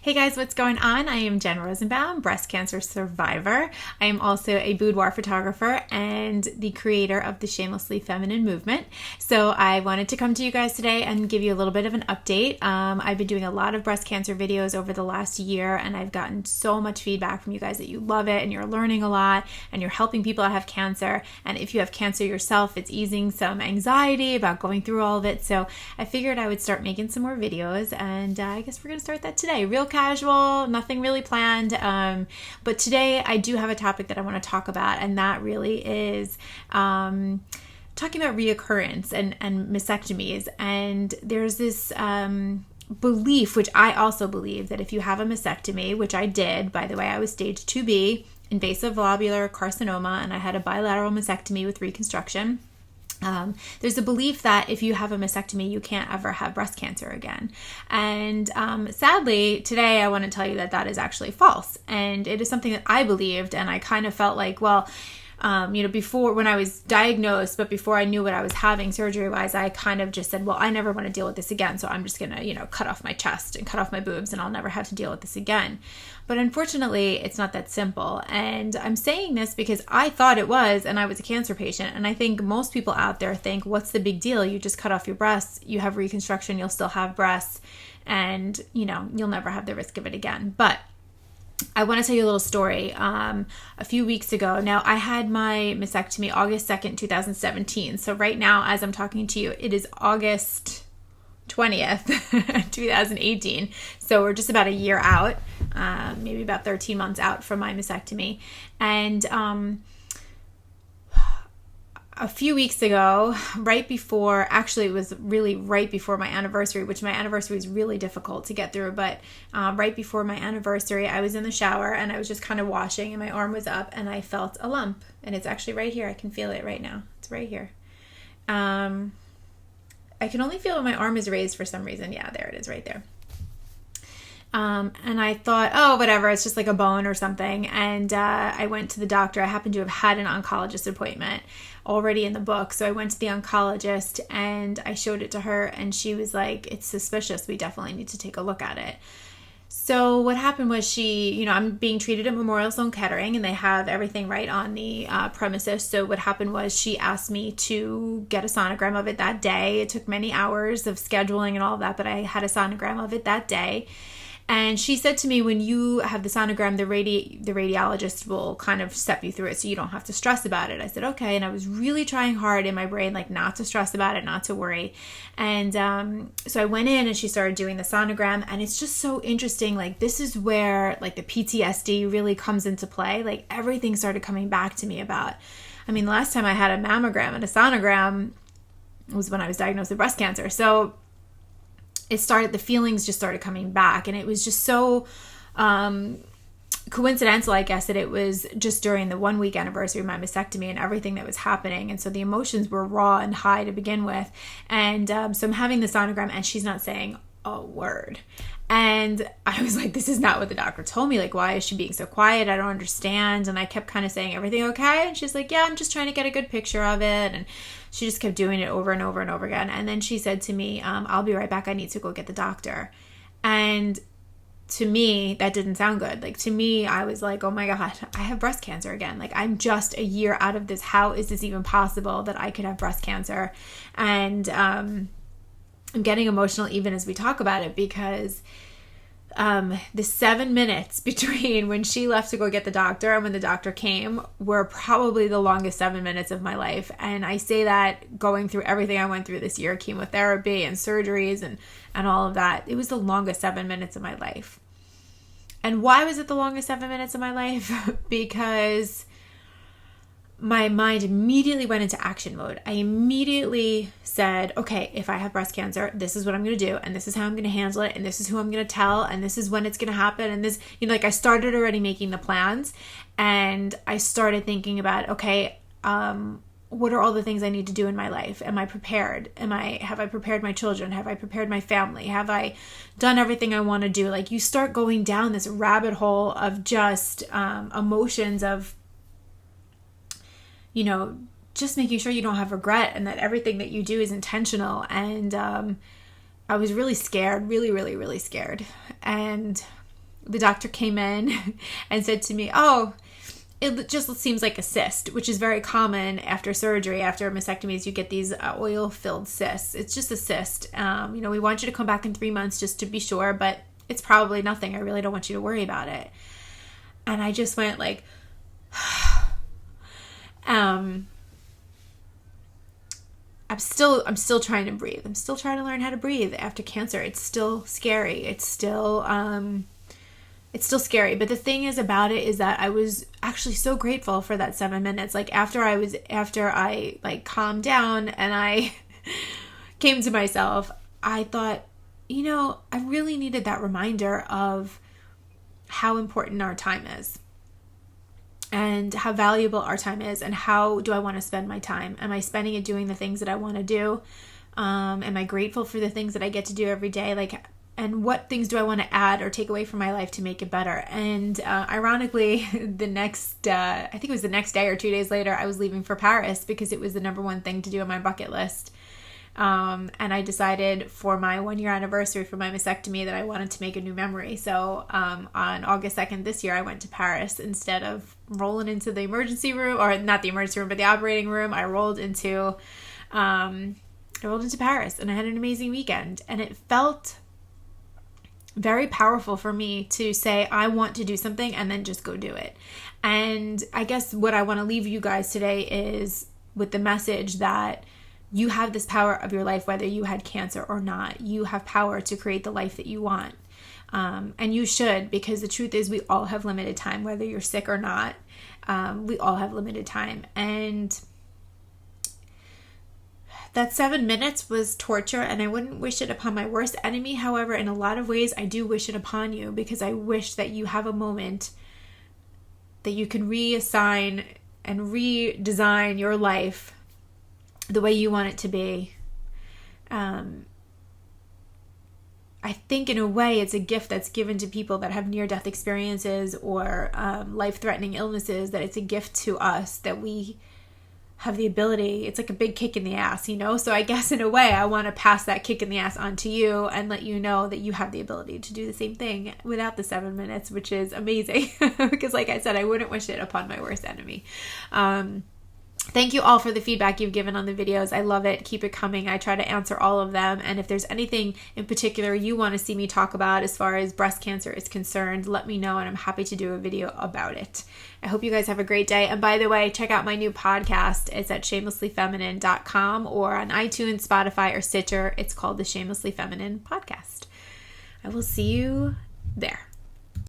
Hey guys, what's going on? I am Jen Rosenbaum, breast cancer survivor. I am also a boudoir photographer and the creator of the Shamelessly Feminine movement. So I wanted to come to you guys today and give you a little bit of an update. I've been doing a lot of breast cancer videos over the last year, and I've gotten so much feedback from you guys that you love it and you're learning a lot and you're helping people that have cancer. And if you have cancer yourself, it's easing some anxiety about going through all of it. So I figured I would start making some more videos, and I guess we're going to start that today. Real casual, nothing really planned. But today I do have a topic that I want to talk about, and that really is talking about reoccurrence and mastectomies. And there's this belief, which I also believe, that if you have a mastectomy, which I did, by the way, I was stage 2B, invasive lobular carcinoma, and I had a bilateral mastectomy with reconstruction. There's a belief that if you have a mastectomy, you can't ever have breast cancer again. And sadly, today I want to tell you that that is actually false. And it is something that I believed, and I kind of felt like, well, before, when I was diagnosed, but before I knew what I was having surgery-wise, I kind of just said, well, I never want to deal with this again, so I'm just going to, cut off my chest and cut off my boobs, and I'll never have to deal with this again. But unfortunately, it's not that simple. And I'm saying this because I thought it was, and I was a cancer patient. And I think most people out there think, what's the big deal? You just cut off your breasts, you have reconstruction, you'll still have breasts, and, you'll never have the risk of it again. But I want to tell you a little story. A few weeks ago, now I had my mastectomy August 2nd, 2017. So right now, as I'm talking to you, it is August 20th, 2018. So we're just about a year out, maybe about 13 months out from my mastectomy. And a few weeks ago, right before my anniversary, which my anniversary is really difficult to get through, but right before my anniversary, I was in the shower and I was just kind of washing, and my arm was up and I felt a lump, and it's actually right here. I can feel it right now. It's right here. I can only feel when my arm is raised for some reason. Yeah, there it is right there. And I thought, oh, whatever, it's just like a bone or something. And I went to the doctor. I happened to have had an oncologist appointment already in the book. So I went to the oncologist and I showed it to her, and she was like, it's suspicious. We definitely need to take a look at it. So what happened was I'm being treated at Memorial Sloan Kettering, and they have everything right on the premises. So what happened was she asked me to get a sonogram of it that day. It took many hours of scheduling and all of that, but I had a sonogram of it that day. And she said to me, when you have the sonogram, the radiologist will kind of step you through it so you don't have to stress about it. I said, okay. And I was really trying hard in my brain, like, not to stress about it, not to worry. And so I went in and she started doing the sonogram, and it's just so interesting. Like, this is where, like, the PTSD really comes into play. Like, everything started coming back to me about, the last time I had a mammogram and a sonogram was when I was diagnosed with breast cancer. So the feelings just started coming back, and it was just so coincidental, I guess, that it was just during the 1 week anniversary of my mastectomy and everything that was happening. And so the emotions were raw and high to begin with. And so I'm having the sonogram, and she's not saying a word. And I was like, this is not what the doctor told me. Like, why is she being so quiet? I don't understand. And I kept kind of saying, everything okay? And she's like, yeah, I'm just trying to get a good picture of it. And she just kept doing it over and over and over again. And then she said to me, I'll be right back. I need to go get the doctor. And to me, that didn't sound good. Like, to me, I was like, oh my God, I have breast cancer again. Like, I'm just a year out of this. How is this even possible that I could have breast cancer? And I'm getting emotional even as we talk about it, because the 7 minutes between when she left to go get the doctor and when the doctor came were probably the longest 7 minutes of my life. And I say that going through everything I went through this year, chemotherapy and surgeries and all of that, it was the longest 7 minutes of my life. And why was it the longest 7 minutes of my life? Because my mind immediately went into action mode. I immediately said, okay, if I have breast cancer, this is what I'm going to do, and this is how I'm going to handle it, and this is who I'm going to tell, and this is when it's going to happen, and this, I started already making the plans, and I started thinking about, okay, what are all the things I need to do in my life? Am I prepared? Have I prepared my children? Have I prepared my family? Have I done everything I want to do? Like, you start going down this rabbit hole of just emotions of, just making sure you don't have regret and that everything that you do is intentional. And I was really scared, really, really, really scared. And the doctor came in and said to me, "Oh, it just seems like a cyst," which is very common after surgery. After mastectomies, you get these oil-filled cysts. It's just a cyst. We want you to come back in 3 months just to be sure, but it's probably nothing. I really don't want you to worry about it. And I just went like, I'm still trying to breathe. I'm still trying to learn how to breathe after cancer. It's still scary. It's still scary. But the thing is about it is that I was actually so grateful for that 7 minutes. Like after I like calmed down and I came to myself, I thought, I really needed that reminder of how important our time is and how valuable our time is, and how do I want to spend my time? Am I spending it doing the things that I want to do? Am I grateful for the things that I get to do every day? And what things do I want to add or take away from my life to make it better? And ironically, the next day or 2 days later, I was leaving for Paris because it was the number one thing to do on my bucket list. And I decided for my 1-year anniversary for my mastectomy that I wanted to make a new memory. So on August 2nd this year, I went to Paris. Instead of rolling into the emergency room, or not the emergency room, but the operating room, I rolled into Paris, and I had an amazing weekend. And it felt very powerful for me to say, I want to do something, and then just go do it. And I guess what I want to leave you guys today is with the message that you have this power of your life, whether you had cancer or not. You have power to create the life that you want. And you should, because the truth is we all have limited time, whether you're sick or not. We all have limited time. And that 7 minutes was torture, and I wouldn't wish it upon my worst enemy. However, in a lot of ways, I do wish it upon you, because I wish that you have a moment that you can reassign and redesign your life the way you want it to be. I think in a way it's a gift that's given to people that have near-death experiences or life-threatening illnesses, that it's a gift to us that we have the ability. It's like a big kick in the ass, So I guess in a way I want to pass that kick in the ass on to you and let you know that you have the ability to do the same thing without the 7 minutes, which is amazing. Because like I said, I wouldn't wish it upon my worst enemy. Thank you all for the feedback you've given on the videos. I love it. Keep it coming. I try to answer all of them. And if there's anything in particular you want to see me talk about as far as breast cancer is concerned, let me know and I'm happy to do a video about it. I hope you guys have a great day. And by the way, check out my new podcast. It's at shamelesslyfeminine.com or on iTunes, Spotify, or Stitcher. It's called the Shamelessly Feminine Podcast. I will see you there.